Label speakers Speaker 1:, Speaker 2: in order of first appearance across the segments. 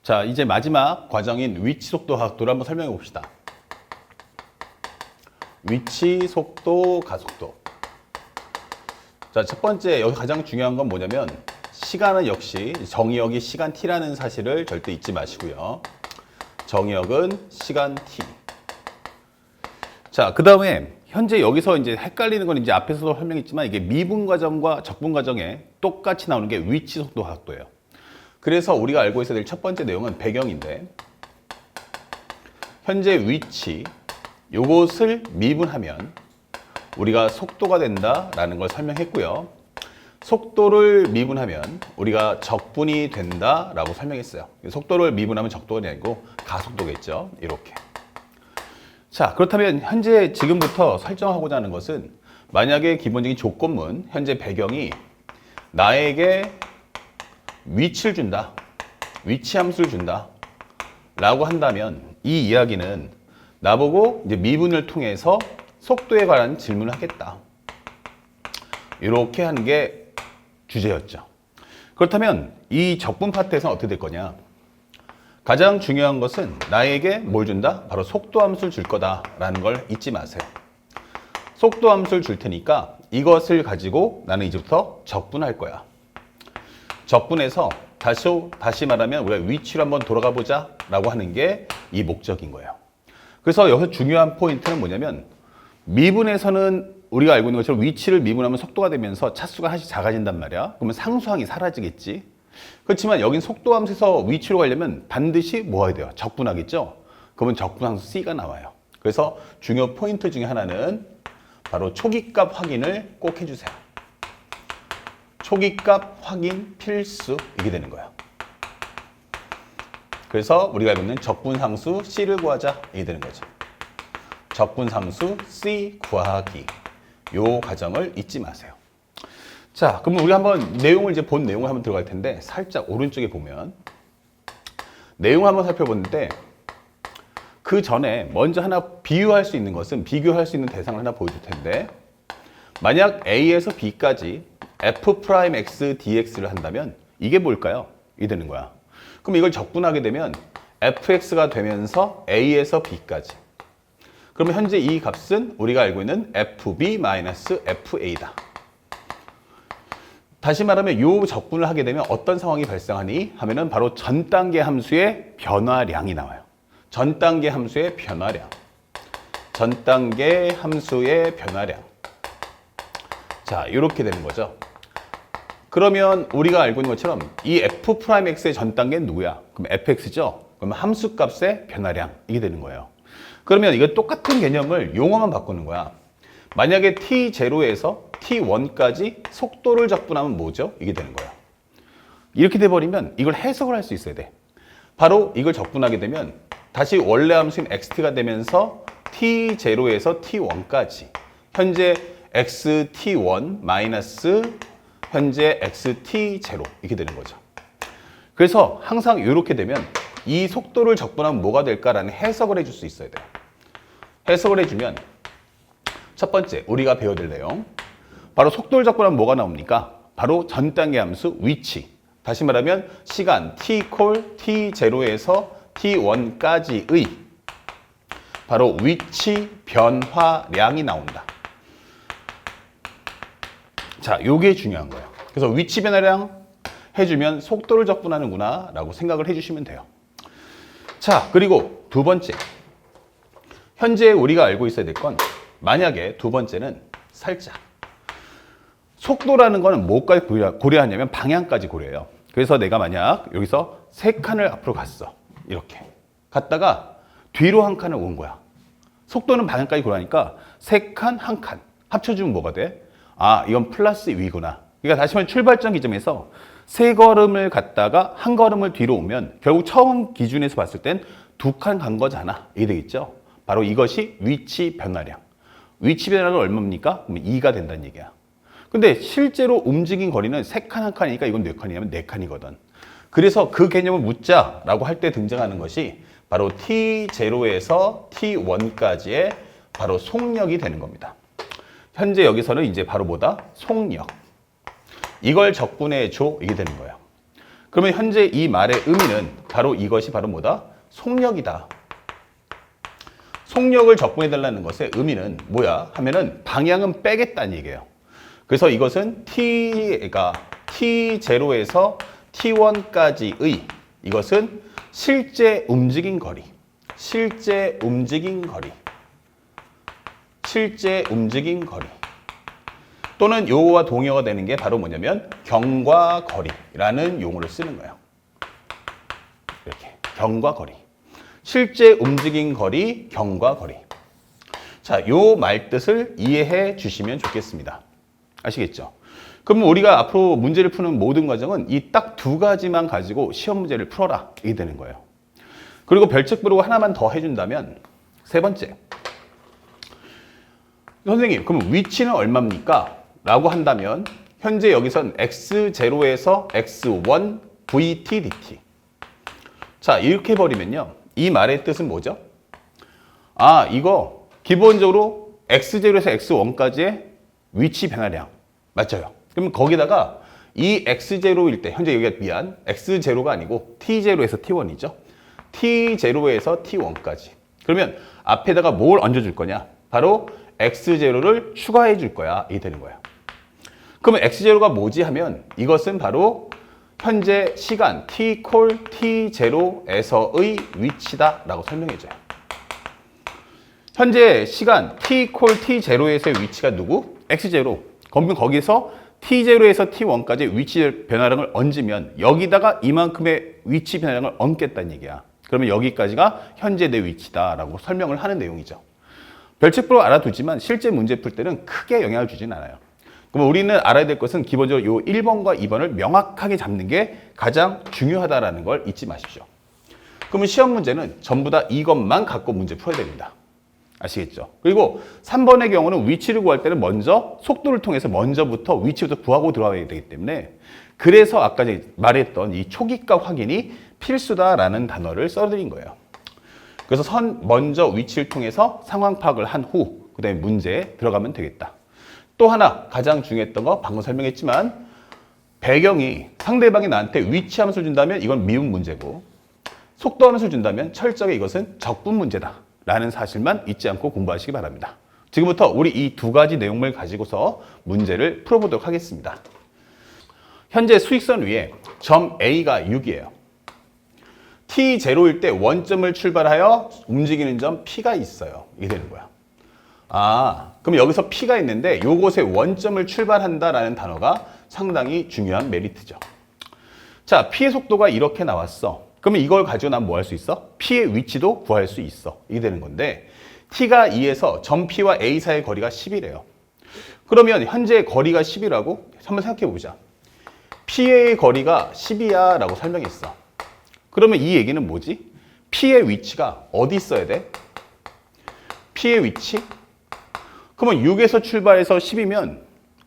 Speaker 1: 자, 이제 마지막 과정인 위치 속도 가속도를 한번 설명해 봅시다. 위치 속도 가속도. 자, 첫 번째 여기 가장 중요한 건 뭐냐면 시간은 역시 정의역이 시간 t라는 사실을 절대 잊지 마시고요. 정의역은 시간 t. 자, 그 다음에 현재 여기서 이제 헷갈리는 건 이제 앞에서도 설명했지만 이게 미분 과정과 적분 과정에 똑같이 나오는 게 위치 속도 가속도예요. 그래서 우리가 알고 있어야 될 첫 번째 내용은 배경인데, 현재 위치 요것을 미분하면 우리가 속도가 된다라는 걸 설명했고요. 속도를 미분하면 우리가 적분이 된다라고 설명했어요. 속도를 미분하면 적도가 아니고 가속도겠죠. 이렇게. 자, 그렇다면 현재 지금부터 설정하고자 하는 것은, 만약에 기본적인 조건문 현재 배경이 나에게 위치를 준다, 위치 함수를 준다 라고 한다면 이 이야기는 나보고 이제 미분을 통해서 속도에 관한 질문을 하겠다, 이렇게 하는 게 주제였죠. 그렇다면 이 적분 파트에서는 어떻게 될 거냐? 가장 중요한 것은 나에게 뭘 준다? 바로 속도 함수를 줄 거다라는 걸 잊지 마세요. 속도 함수를 줄 테니까 이것을 가지고 나는 이제부터 적분할 거야. 적분해서 다시 말하면 우리가 위치로 한번 돌아가 보자 라고 하는 게 이 목적인 거예요. 그래서 여기서 중요한 포인트는 뭐냐면, 미분에서는 우리가 알고 있는 것처럼 위치를 미분하면 속도가 되면서 차수가 하나씩 작아진단 말이야. 그러면 상수항이 사라지겠지. 그렇지만 여긴 속도 함수에서 위치로 가려면 반드시 뭐 해야 돼요? 적분하겠죠? 그러면 적분함수 C가 나와요. 그래서 중요 포인트 중에 하나는 바로 초기값 확인을 꼭 해주세요. 초기값 확인 필수, 이게 되는 거예요. 그래서 우리가 알고 있는 적분상수 C를 구하자, 이게 되는 거죠. 적분상수 C 구하기, 요 과정을 잊지 마세요. 자, 그러면 우리 한번 내용을 이제 본 내용을 한번 들어갈 텐데, 살짝 오른쪽에 보면 내용을 한번 살펴보는데, 그 전에 먼저 하나 비교할 수 있는 것은, 비교할 수 있는 대상을 하나 보여줄 텐데, 만약 A에서 B까지 F'X dx를 한다면 이게 뭘까요? 이 되는 거야. 그럼 이걸 적분하게 되면 fx가 되면서 A에서 B까지. 그러면 현재 이 값은 우리가 알고 있는 fb-fa다. 다시 말하면 이 적분을 하게 되면 어떤 상황이 발생하니 하면은 바로 전 단계 함수의 변화량이 나와요. 전 단계 함수의 변화량. 전 단계 함수의 변화량. 자, 이렇게 되는 거죠. 그러면 우리가 알고 있는 것처럼 이 f'x의 전 단계는 누구야? 그럼 fx죠? 그러면 함수값의 변화량, 이게 되는 거예요. 그러면 이거 똑같은 개념을 용어만 바꾸는 거야. 만약에 t0에서 t1까지 속도를 적분하면 뭐죠? 이게 되는 거예요. 이렇게 돼버리면 이걸 해석을 할 수 있어야 돼. 바로 이걸 적분하게 되면 다시 원래 함수인 xt가 되면서 t0에서 t1까지 현재 xt1 마이너스 현재 xt0 이렇게 되는 거죠. 그래서 항상 이렇게 되면 이 속도를 적분하면 뭐가 될까라는 해석을 해줄 수 있어야 돼요. 해석을 해주면 첫 번째 우리가 배워야 될 내용, 바로 속도를 적분하면 뭐가 나옵니까? 바로 전 단계 함수 위치, 다시 말하면 시간 t 콜 t0에서 t1까지의 바로 위치 변화량이 나온다. 자, 요게 중요한 거예요. 그래서 위치 변화량 해주면 속도를 적분하는구나 라고 생각을 해주시면 돼요. 자, 그리고 두 번째, 현재 우리가 알고 있어야 될 건, 만약에 두 번째는 살짝 속도라는 거는 뭐까지 고려하냐면 방향까지 고려해요. 그래서 내가 만약 여기서 세 칸을 앞으로 갔어, 이렇게 갔다가 뒤로 한 칸을 온 거야. 속도는 방향까지 고려하니까 세 칸, 한 칸 합쳐주면 뭐가 돼? 아, 이건 플러스 위구나. 그러니까 다시 말하면 출발점 기점에서 세 걸음을 갔다가 한 걸음을 뒤로 오면 결국 처음 기준에서 봤을 땐 두 칸 간 거잖아, 이게 되겠죠? 바로 이것이 위치 변화량. 위치 변화량은 얼마입니까? 그러면 2가 된다는 얘기야. 근데 실제로 움직인 거리는 세 칸 한 칸이니까 이건 몇 칸이냐면 네 칸이거든. 그래서 그 개념을 묻자라고 할 때 등장하는 것이 바로 t0에서 t1까지의 바로 속력이 되는 겁니다. 현재 여기서는 이제 바로 뭐다? 속력. 이걸 적분해 줘, 이게 되는 거예요. 그러면 현재 이 말의 의미는 바로 이것이 바로 뭐다? 속력이다. 속력을 적분해달라는 것의 의미는 뭐야? 하면은 방향은 빼겠다는 얘기예요. 그래서 이것은 T가 T0에서 T1까지의 이것은 실제 움직인 거리. 실제 움직인 거리. 실제 움직인 거리. 또는 요거와 동의어가 되는 게 바로 뭐냐면 경과거리라는 용어를 쓰는 거예요. 이렇게 경과거리. 실제 움직인 거리, 경과거리. 자, 요 말뜻을 이해해 주시면 좋겠습니다. 아시겠죠? 그럼 우리가 앞으로 문제를 푸는 모든 과정은 이 딱 두 가지만 가지고 시험 문제를 풀어라 이게 되는 거예요. 그리고 별책부로 하나만 더 해준다면 세 번째. 선생님, 그럼 위치는 얼마입니까? 라고 한다면 현재 여기선 x0에서 x1 vt dt. 자, 이렇게 해버리면요. 이 말의 뜻은 뭐죠? 아, 이거 기본적으로 x0에서 x1까지의 위치 변화량. 맞죠? 그럼 거기다가 이 x0일 때, 현재 여기가 미안, x0가 아니고 t0에서 t1이죠. t0에서 t1까지. 그러면 앞에다가 뭘 얹어줄 거냐? 바로 x0를 추가해 줄 거야. 이게 되는 거예요. 그러면 x0가 뭐지 하면 이것은 바로 현재 시간 t 콜 t0에서의 위치다라고 설명해줘요. 현재 시간 t 콜 t0에서의 위치가 누구? x0. 그러면 거기서 t0에서 t1까지 위치 변화량을 얹으면 여기다가 이만큼의 위치 변화량을 얹겠다는 얘기야. 그러면 여기까지가 현재 내 위치다라고 설명을 하는 내용이죠. 별책부로 알아두지만 실제 문제 풀 때는 크게 영향을 주진 않아요. 그럼 우리는 알아야 될 것은 기본적으로 요 1번과 2번을 명확하게 잡는 게 가장 중요하다는 걸 잊지 마십시오. 그러면 시험 문제는 전부 다 이것만 갖고 문제 풀어야 됩니다. 아시겠죠? 그리고 3번의 경우는 위치를 구할 때는 먼저 속도를 통해서 먼저부터 위치부터 구하고 들어가야 되기 때문에 그래서 아까 말했던 이 초기값 확인이 필수다라는 단어를 써드린 거예요. 그래서 먼저 위치를 통해서 상황 파악을 한 후 그 다음에 문제에 들어가면 되겠다. 또 하나 가장 중요했던 거 방금 설명했지만 배경이 상대방이 나한테 위치 함수를 준다면 이건 미분 문제고 속도 함수를 준다면 철저하게 이것은 적분 문제다 라는 사실만 잊지 않고 공부하시기 바랍니다. 지금부터 우리 이 두 가지 내용을 가지고서 문제를 풀어보도록 하겠습니다. 현재 수익선 위에 점 A가 6이에요. T0일 때 원점을 출발하여 움직이는 점 P가 있어요. 이게 되는 거야. 아, 그럼 여기서 P가 있는데 요곳에 원점을 출발한다라는 단어가 상당히 중요한 메리트죠. 자, P의 속도가 이렇게 나왔어. 그러면 이걸 가지고 난 뭐 할 수 있어? P의 위치도 구할 수 있어. 이게 되는 건데 T가 2에서 점 P와 A 사이의 거리가 10이래요. 그러면 현재 거리가 10이라고? 한번 생각해 보자. P의 거리가 10이야 라고 설명했어. 그러면 이 얘기는 뭐지? P의 위치가 어디 있어야 돼? P의 위치? 그러면 6에서 출발해서 10이면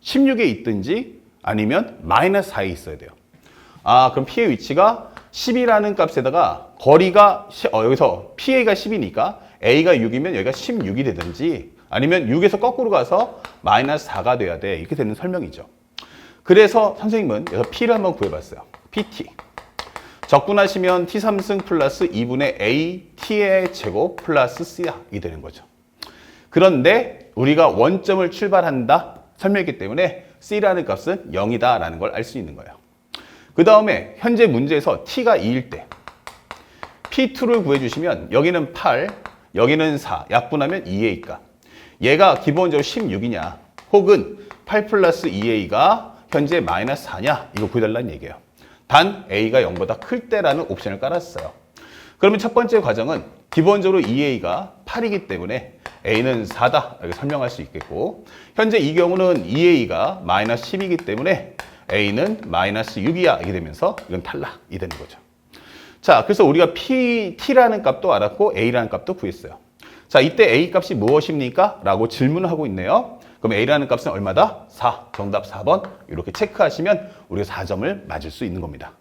Speaker 1: 16에 있든지 아니면 마이너스 4에 있어야 돼요. 아, 그럼 P의 위치가 10이라는 값에다가 거리가 여기서 PA가 10이니까 A가 6이면 여기가 16이 되든지 아니면 6에서 거꾸로 가서 마이너스 4가 돼야 돼. 이렇게 되는 설명이죠. 그래서 선생님은 여기서 P를 한번 구해봤어요. PT. 적분하시면 T3승 플러스 2분의 A T의 제곱 플러스 C야. 이 되는 거죠. 그런데 우리가 원점을 출발한다 설명했기 때문에 C라는 값은 0이다 라는 걸 알 수 있는 거예요. 그 다음에 현재 문제에서 T가 2일 때 P2를 구해주시면 여기는 8, 여기는 4, 약분하면 2A가 얘가 기본적으로 16이냐 혹은 8 플러스 2A가 현재 마이너스 4냐 이거 구해달라는 얘기예요. 단 A가 0보다 클 때라는 옵션을 깔았어요. 그러면 첫 번째 과정은 기본적으로 2A가 8이기 때문에 A는 4다 이렇게 설명할 수 있겠고 현재 이 경우는 2A가 마이너스 10이기 때문에 A는 마이너스 6이야 이게 되면서 이건 탈락이 되는 거죠. 자, 그래서 우리가 T라는 값도 알았고 A라는 값도 구했어요. 자, 이때 A 값이 무엇입니까? 라고 질문을 하고 있네요. 그럼 A라는 값은 얼마다? 4. 정답 4번. 이렇게 체크하시면 우리가 4점을 맞을 수 있는 겁니다.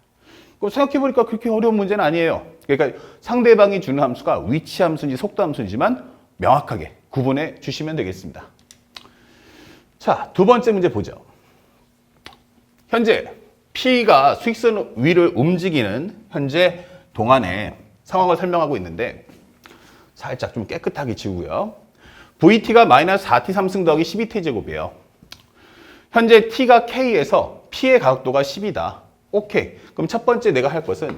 Speaker 1: 그럼 생각해보니까 그렇게 어려운 문제는 아니에요. 그러니까 상대방이 주는 함수가 위치 함수인지 속도 함수인지만 명확하게 구분해 주시면 되겠습니다. 자, 두 번째 문제 보죠. 현재 P가 수익선 위를 움직이는 현재 동안의 상황을 설명하고 있는데 살짝 좀 깨끗하게 지우고요. VT가 마이너스 4T 3승 더하기 12T 제곱이에요. 현재 T가 K에서 P의 가속도가 10이다. 오케이. 그럼 첫 번째 내가 할 것은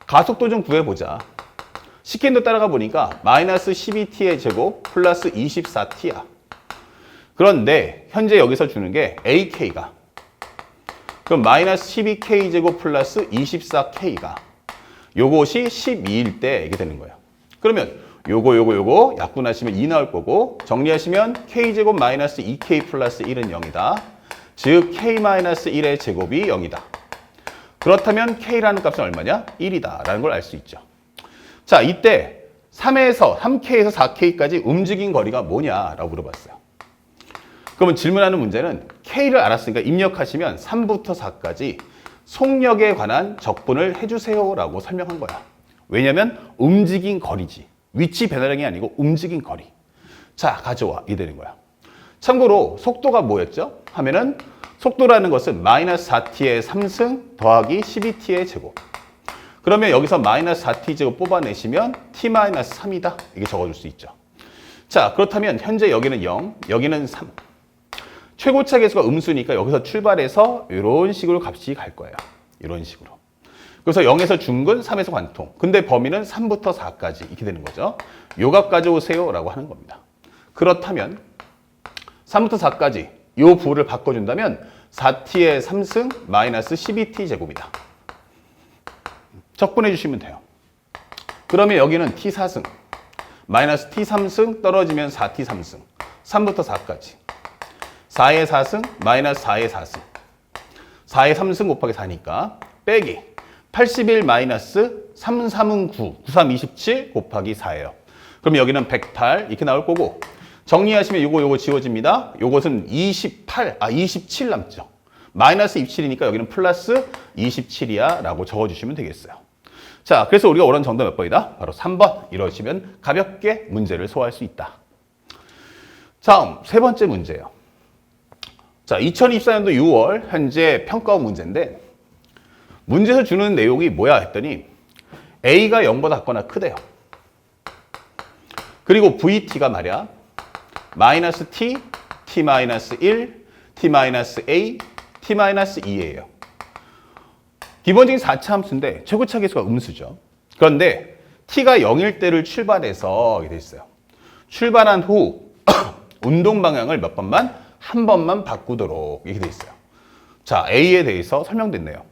Speaker 1: 가속도 좀 구해보자. 시킨도 따라가 보니까 마이너스 12T의 제곱 플러스 24T야. 그런데 현재 여기서 주는 게 AK가. 그럼 마이너스 12K 제곱 플러스 24K가. 요것이 12일 때 이게 되는 거예요. 그러면 요거 약분하시면 2 나올 거고 정리하시면 K제곱 마이너스 2K 플러스 1은 0이다. 즉 K-1의 제곱이 0이다. 그렇다면 K라는 값은 얼마냐? 1이다 라는 걸 알 수 있죠. 자, 이때 3K에서 4K까지 움직인 거리가 뭐냐라고 물어봤어요. 그러면 질문하는 문제는 K를 알았으니까 입력하시면 3부터 4까지 속력에 관한 적분을 해주세요 라고 설명한 거야. 왜냐면 움직인 거리지. 위치 변화량이 아니고 움직인 거리. 자, 가져와. 이 되는 거야. 참고로 속도가 뭐였죠? 하면은 속도라는 것은 마이너스 4T의 3승 더하기 12T의 제곱. 그러면 여기서 마이너스 4T 제곱 뽑아내시면 T-3이다. 이게 적어줄 수 있죠. 자, 그렇다면 현재 여기는 0, 여기는 3. 최고차 계수가 음수니까 여기서 출발해서 이런 식으로 값이 갈 거예요. 이런 식으로. 그래서 0에서 중근, 3에서 관통. 근데 범위는 3부터 4까지 이렇게 되는 거죠. 요 값 가져오세요 라고 하는 겁니다. 그렇다면 3부터 4까지 요 부호를 바꿔준다면 4T의 3승 마이너스 12T 제곱이다. 적분해 주시면 돼요. 그러면 여기는 T4승 마이너스 T3승 떨어지면 4T 3승 3부터 4까지 4의 4승 마이너스 4의 4승 4의 3승 곱하기 4니까 빼기 81 마이너스 3, 3은 9, 9, 3, 27 곱하기 4예요. 그럼 여기는 108 이렇게 나올 거고 정리하시면 요거 지워집니다. 요것은 27 남죠. 마이너스 27이니까 여기는 플러스 27이야 라고 적어주시면 되겠어요. 자, 그래서 우리가 원하는 정답 몇 번이다? 바로 3번. 이러시면 가볍게 문제를 소화할 수 있다. 다음 세 번째 문제예요. 자, 2024년도 6월 현재 평가원 문제인데 문제에서 주는 내용이 뭐야 했더니 A가 0보다 작거나 크대요. 그리고 VT가 말이야 마이너스 T, T-1, T-A, T-2예요. 기본적인 4차 함수인데 최고차 계수가 음수죠. 그런데 T가 0일 때를 출발해서 이렇게 돼 있어요. 출발한 후 운동 방향을 몇 번만? 한 번만 바꾸도록 이렇게 돼 있어요. 자, A에 대해서 설명됐네요.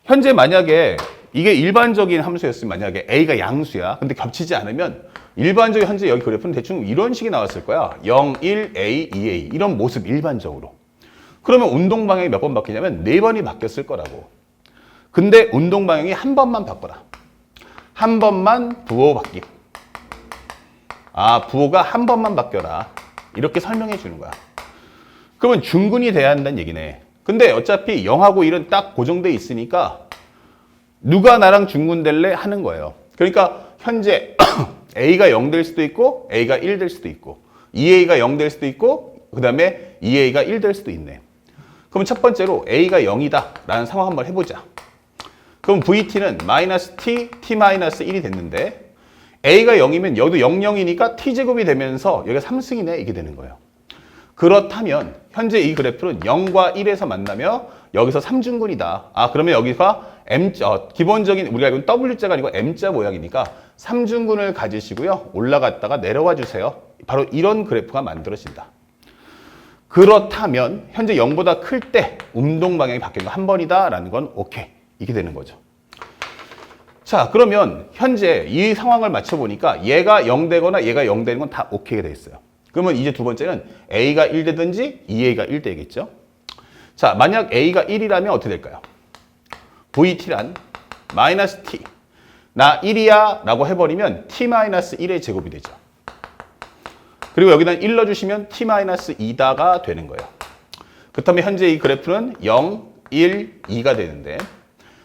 Speaker 1: 현재 만약에 이게 일반적인 함수였으면 만약에 A가 양수야. 근데 겹치지 않으면 일반적인 현재 여기 그래프는 대충 이런 식이 나왔을 거야. 0, 1, A, 2A 이런 모습 일반적으로. 그러면 운동 방향이 몇 번 바뀌냐면 4번이 바뀌었을 거라고. 근데 운동 방향이 한 번만 바꿔라. 한 번만 부호 바뀜. 아, 부호가 한 번만 바뀌어라. 이렇게 설명해 주는 거야. 그러면 중근이 돼야 한다는 얘기네. 근데 어차피 0하고 1은 딱 고정돼 있으니까 누가 나랑 중근 될래 하는 거예요. 그러니까 현재 A가 0 될 수도 있고 A가 1 될 수도 있고 2A가 0 될 수도 있고 그 다음에 2A가 1 될 수도 있네. 그럼 첫 번째로 A가 0이다 라는 상황 한번 해보자. 그럼 VT는 마이너스 T, T-1이 됐는데 A가 0이면 여기도 0, 0이니까 T제곱이 되면서 여기가 3승이네 이게 되는 거예요. 그렇다면 현재 이 그래프는 0과 1에서 만나며 여기서 3중근이다. 아, 그러면 여기가 M자, 기본적인 우리가 알고 있는 W자가 아니고 M자 모양이니까 3중근을 가지시고요. 올라갔다가 내려와 주세요. 바로 이런 그래프가 만들어진다. 그렇다면 현재 0보다 클 때 운동 방향이 바뀌는 거 한 번이다 라는 건 오케이. 이게 되는 거죠. 자, 그러면 현재 이 상황을 맞춰보니까 얘가 0 되거나 얘가 0 되는 건 다 오케이가 돼 있어요. 그러면 이제 두 번째는 A가 1 되든지 2A가 1 되겠죠. 자, 만약 A가 1이라면 어떻게 될까요? VT란 마이너스 T. 나 1이야 라고 해버리면 T-1의 제곱이 되죠. 그리고 여기다 1 넣어주시면 T-2다가 되는 거예요. 그렇다면 현재 이 그래프는 0, 1, 2가 되는데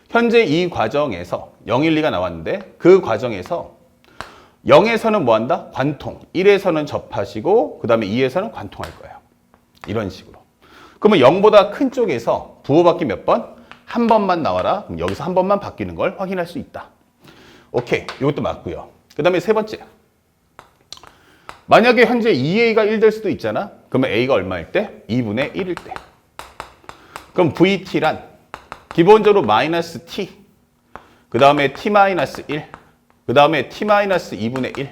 Speaker 1: 현재 이 과정에서 0, 1, 2가 나왔는데 그 과정에서 0에서는 뭐 한다? 관통. 1에서는 접하시고 그 다음에 2에서는 관통할 거예요. 이런 식으로. 그러면 0보다 큰 쪽에서 부호 바퀴 몇 번? 한 번만 나와라. 그럼 여기서 한 번만 바뀌는 걸 확인할 수 있다. 오케이. 이것도 맞고요. 그 다음에 세 번째. 만약에 현재 2a가 1 될 수도 있잖아. 그러면 a가 얼마일 때? 2분의 1일 때. 그럼 vt란 기본적으로 마이너스 t, 그 다음에 t-1, 그 다음에 t-2분의 1,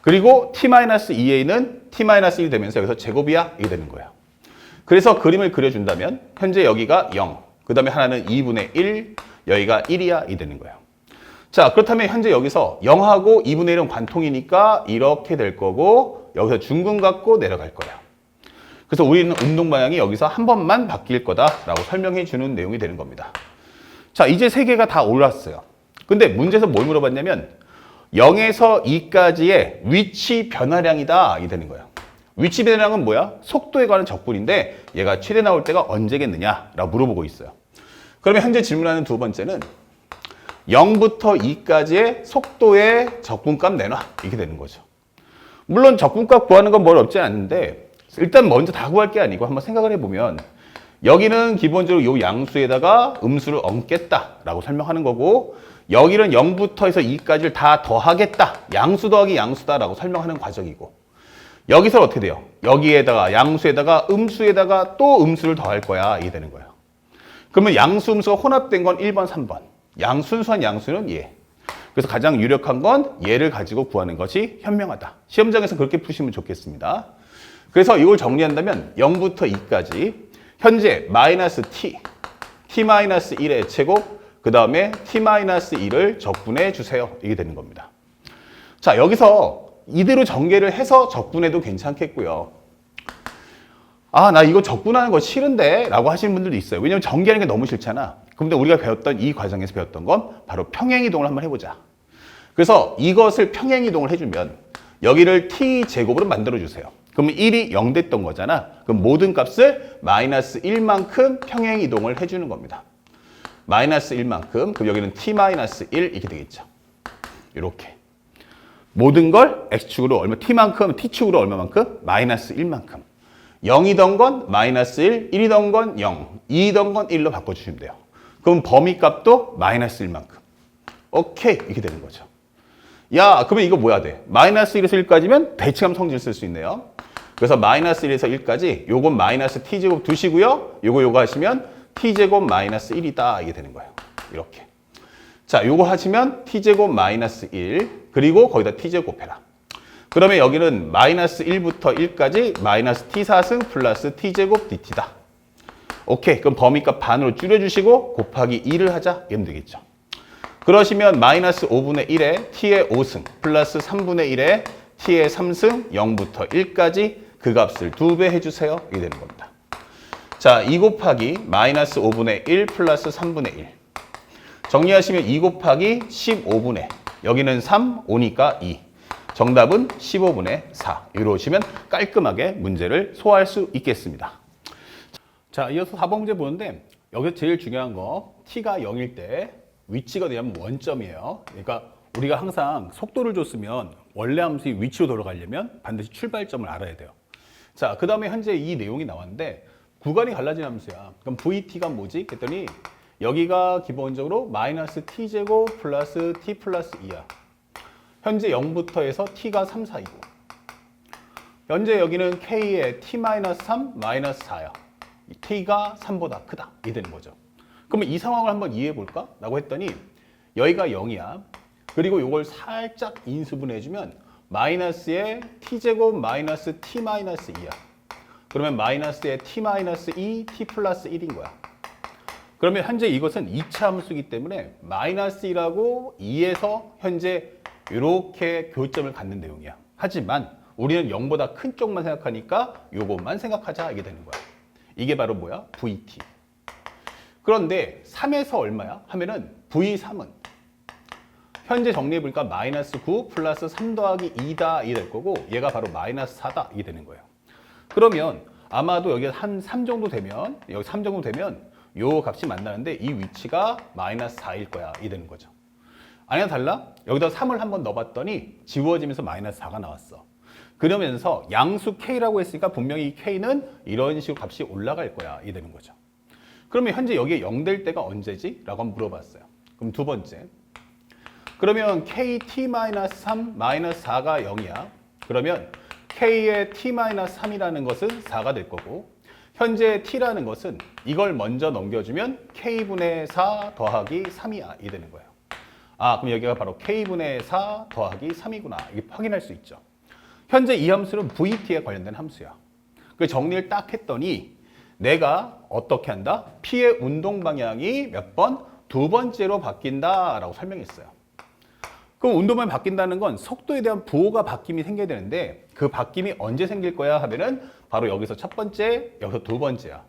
Speaker 1: 그리고 t-2a는 t-1 되면서 여기서 제곱이야? 이게 되는 거예요. 그래서 그림을 그려준다면 현재 여기가 0, 그 다음에 하나는 2분의 1, 여기가 1이야? 이 되는 거예요. 자, 그렇다면 현재 여기서 0하고 2분의 1은 관통이니까 이렇게 될 거고 여기서 중근 갖고 내려갈 거예요. 그래서 우리는 운동 방향이 여기서 한 번만 바뀔 거다라고 설명해 주는 내용이 되는 겁니다. 자, 이제 세 개가 다 올랐어요. 근데 문제에서 뭘 물어봤냐면 0에서 2까지의 위치 변화량이다. 이 되는 거예요. 위치 변화량은 뭐야? 속도에 관한 적분인데 얘가 최대 나올 때가 언제겠느냐라고 물어보고 있어요. 그러면 현재 질문하는 두 번째는 0부터 2까지의 속도의 적분값 내놔. 이렇게 되는 거죠. 물론 적분값 구하는 건 뭘 없지 않은데 일단 먼저 다 구할 게 아니고 한번 생각을 해보면 여기는 기본적으로 이 양수에다가 음수를 얹겠다라고 설명하는 거고 여기는 0부터 해서 2까지를 다 더하겠다. 양수 더하기 양수다라고 설명하는 과정이고 여기서 어떻게 돼요? 여기에다가 양수에다가 음수에다가 또 음수를 더할 거야. 이게 되는 거예요. 그러면 양수, 음수가 혼합된 건 1번, 3번. 순수한 양수는 얘. 그래서 가장 유력한 건 얘를 가지고 구하는 것이 현명하다. 시험장에서 그렇게 푸시면 좋겠습니다. 그래서 이걸 정리한다면 0부터 2까지 현재 마이너스 t, t-1의 제곱, 그 다음에 t-1을 적분해 주세요. 이게 되는 겁니다. 자, 여기서 이대로 전개를 해서 적분해도 괜찮겠고요. 아, 나 이거 적분하는 거 싫은데 라고 하시는 분들도 있어요. 왜냐면 전개하는 게 너무 싫잖아. 근데 우리가 배웠던 이 과정에서 배웠던 건 바로 평행이동을 한번 해보자. 그래서 이것을 평행이동을 해주면 여기를 t제곱으로 만들어주세요. 그러면 1이 0 됐던 거잖아. 그럼 모든 값을 마이너스 1만큼 평행이동을 해주는 겁니다. 마이너스 1만큼, 그럼 여기는 t-1 이렇게 되겠죠. 이렇게. 모든 걸 x축으로 얼마, t만큼, t축으로 얼마만큼? 마이너스 1만큼. 0이던 건 마이너스 1, 1이던 건 0, 2이던 건 1로 바꿔주시면 돼요. 그럼 범위값도 마이너스 1만큼. 오케이. 이렇게 되는 거죠. 야, 그러면 이거 뭐야 돼? 마이너스 1에서 1까지면 대칭함 성질 쓸 수 있네요. 그래서 마이너스 1에서 1까지 요건 마이너스 t제곱 두시고요. 요거 하시면 t제곱 마이너스 1이다. 이게 되는 거예요. 이렇게. 자, 요거 하시면 t제곱 마이너스 1, 그리고 거기다 t제곱 해라. 그러면 여기는 마이너스 1부터 1까지 마이너스 t4승 플러스 t제곱 dt다. 오케이. 그럼 범위값 반으로 줄여주시고 곱하기 2를 하자. 이러면 되겠죠. 그러시면 마이너스 5분의 1에 t의 5승 플러스 3분의 1에 t의 3승 0부터 1까지 그 값을 2배 해주세요. 이게 되는 겁니다. 자, 2 곱하기 마이너스 5분의 1 플러스 3분의 1. 정리하시면 2 곱하기 15분의 여기는 3, 5니까 2. 정답은 15분의 4. 이러시면 깔끔하게 문제를 소화할 수 있겠습니다. 자, 이어서 4번 문제 보는데 여기서 제일 중요한 거 t가 0일 때 위치가 되면 원점이에요. 그러니까 우리가 항상 속도를 줬으면 원래 함수의 위치로 돌아가려면 반드시 출발점을 알아야 돼요. 자, 그 다음에 현재 이 내용이 나왔는데 구간이 갈라진 함수야. 그럼 vt가 뭐지? 그랬더니 여기가 기본적으로 마이너스 t제곱 플러스 t 플러스 2야. 현재 0부터 해서 t가 3, 4이고 현재 여기는 k의 t-3, 마이너스 4야. t가 3보다 크다. 이 되는 거죠. 그러면 이 상황을 한번 이해해 볼까? 라고 했더니 여기가 0이야. 그리고 이걸 살짝 인수분해주면 마이너스의 t제곱 마이너스 t-2야. 그러면 마이너스의 t-2, t 플러스 1인 거야. 그러면 현재 이것은 2차 함수이기 때문에 마이너스 1하고 2에서 현재 이렇게 교점을 갖는 내용이야. 하지만 우리는 0보다 큰 쪽만 생각하니까 이것만 생각하자. 이게 되는 거야. 이게 바로 뭐야? vt. 그런데 3에서 얼마야? 하면은 v3은 현재 정리해보니까 마이너스 9 플러스 3 더하기 2다. 이게 될 거고 얘가 바로 마이너스 4다. 이게 되는 거예요. 그러면 아마도 여기 한 3 정도 되면 여기 3 정도 되면 요 값이 만나는데 이 위치가 마이너스 4일 거야. 이게 되는 거죠. 아니야 달라? 여기다 3을 한번 넣어봤더니 지워지면서 마이너스 4가 나왔어. 그러면서 양수 k라고 했으니까 분명히 이 k는 이런 식으로 값이 올라갈 거야. 이게 되는 거죠. 그러면 현재 여기에 0 될 때가 언제지? 라고 한번 물어봤어요. 그럼 두 번째. 그러면 kt-3 4가 0이야. 그러면 k의 t-3이라는 것은 4가 될 거고 현재 t라는 것은 이걸 먼저 넘겨주면 k분의 4 더하기 3이야. 이 되는 거예요. 아, 그럼 여기가 바로 k분의 4 더하기 3이구나. 이게 확인할 수 있죠. 현재 이 함수는 vt에 관련된 함수야. 그 정리를 딱 했더니 내가 어떻게 한다? p의 운동 방향이 몇 번? 두 번째로 바뀐다라고 설명했어요. 그럼 운동 방향이 바뀐다는 건 속도에 대한 부호가 바뀜이 생겨야 되는데 그 바뀜이 언제 생길 거야 하면은 바로 여기서 첫 번째, 여기서 두 번째야.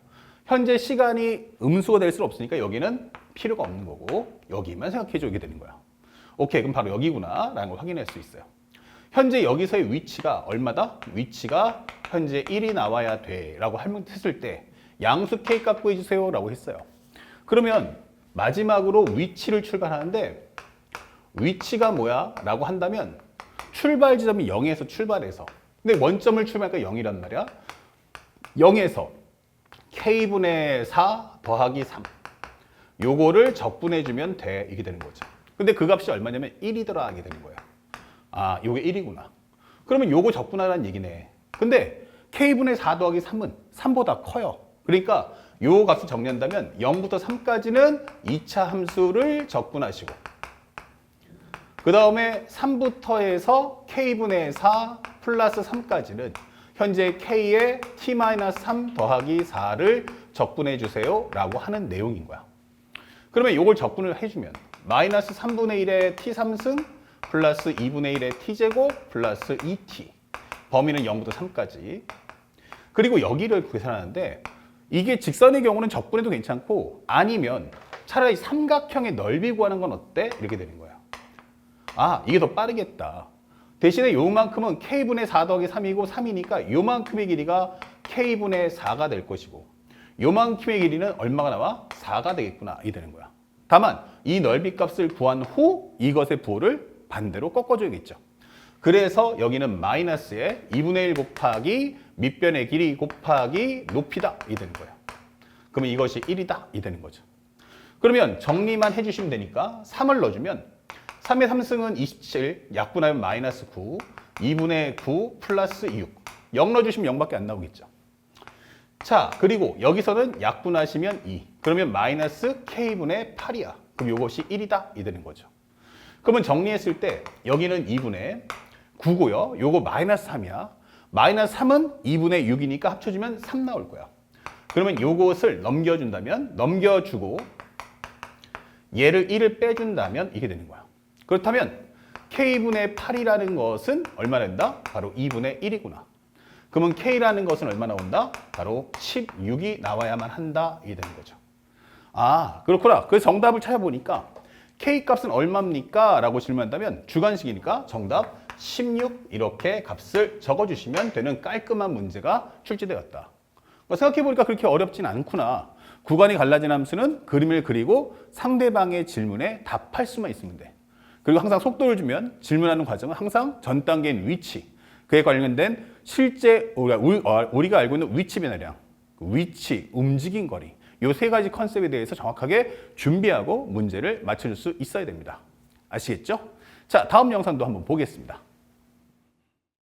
Speaker 1: 현재 시간이 음수가 될 수는 없으니까 여기는 필요가 없는 거고 여기만 생각해 주게 되는 거야. 오케이, 그럼 바로 여기구나 라는 걸 확인할 수 있어요. 현재 여기서의 위치가 얼마다? 위치가 현재 1이 나와야 돼 라고 했을 때 양수 k 값 구해주세요 라고 했어요. 그러면 마지막으로 위치를 출발하는데 위치가 뭐야? 라고 한다면 출발 지점이 0에서 출발해서 근데 원점을 출발하니까 0이란 말이야. 0에서 k분의 4 더하기 3 요거를 적분해주면 돼. 이게 되는 거죠. 근데 그 값이 얼마냐면 1이더라 하게 되는 거예요. 아, 요게 1이구나. 그러면 요거 적분하라는 얘기네. 근데 k분의 4 더하기 3은 3보다 커요. 그러니까 요 값을 정리한다면 0부터 3까지는 2차 함수를 적분하시고 그 다음에 3부터 해서 k분의 4 플러스 3까지는 현재 k의 t-3 더하기 4를 적분해 주세요 라고 하는 내용인 거야. 그러면 이걸 적분을 해주면 마이너스 3분의 1의 t3승 플러스 2분의 1의 t제곱 플러스 2t 범위는 0부터 3까지 그리고 여기를 계산하는데 이게 직선의 경우는 적분해도 괜찮고 아니면 차라리 삼각형의 넓이 구하는 건 어때? 이렇게 되는 거야. 아, 이게 더 빠르겠다. 대신에 요만큼은 k분의 4 더하기 3이고 3이니까 요만큼의 길이가 k분의 4가 될 것이고 요만큼의 길이는 얼마가 나와? 4가 되겠구나. 이 되는 거야. 다만 이 넓이 값을 구한 후 이것의 부호를 반대로 꺾어줘야겠죠. 그래서 여기는 마이너스에 2분의 1 곱하기 밑변의 길이 곱하기 높이다. 이 되는 거예요. 그러면 이것이 1이다. 이 되는 거죠. 그러면 정리만 해주시면 되니까 3을 넣어주면 3의 3승은 27, 약분하면 마이너스 9, 2분의 9 플러스 6. 0 넣어주시면 0밖에 안 나오겠죠. 자, 그리고 여기서는 약분하시면 2. 그러면 마이너스 k분의 8이야. 그럼 이것이 1이다. 이 되는 거죠. 그러면 정리했을 때 여기는 2분의 9고요. 요거 마이너스 3이야. 마이너스 3은 2분의 6이니까 합쳐주면 3 나올 거야. 그러면 요것을 넘겨준다면 넘겨주고 얘를 1을 빼준다면 이게 되는 거야. 그렇다면 k분의 8이라는 것은 얼마 된다? 바로 2분의 1이구나. 그러면 k라는 것은 얼마 나온다? 바로 16이 나와야만 한다. 이게 되는 거죠. 아, 그렇구나. 그래서 정답을 찾아보니까 k 값은 얼마입니까? 라고 질문한다면 주관식이니까 정답 16 이렇게 값을 적어주시면 되는 깔끔한 문제가 출제되었다. 생각해보니까 그렇게 어렵진 않구나. 구간이 갈라진 함수는 그림을 그리고 상대방의 질문에 답할 수만 있으면 돼. 그리고 항상 속도를 주면 질문하는 과정은 항상 전 단계인 위치, 그에 관련된 실제 우리가 알고 있는 위치 변화량, 위치, 움직임 거리 이 세 가지 컨셉에 대해서 정확하게 준비하고 문제를 맞춰줄 수 있어야 됩니다. 아시겠죠? 자, 다음 영상도 한번 보겠습니다.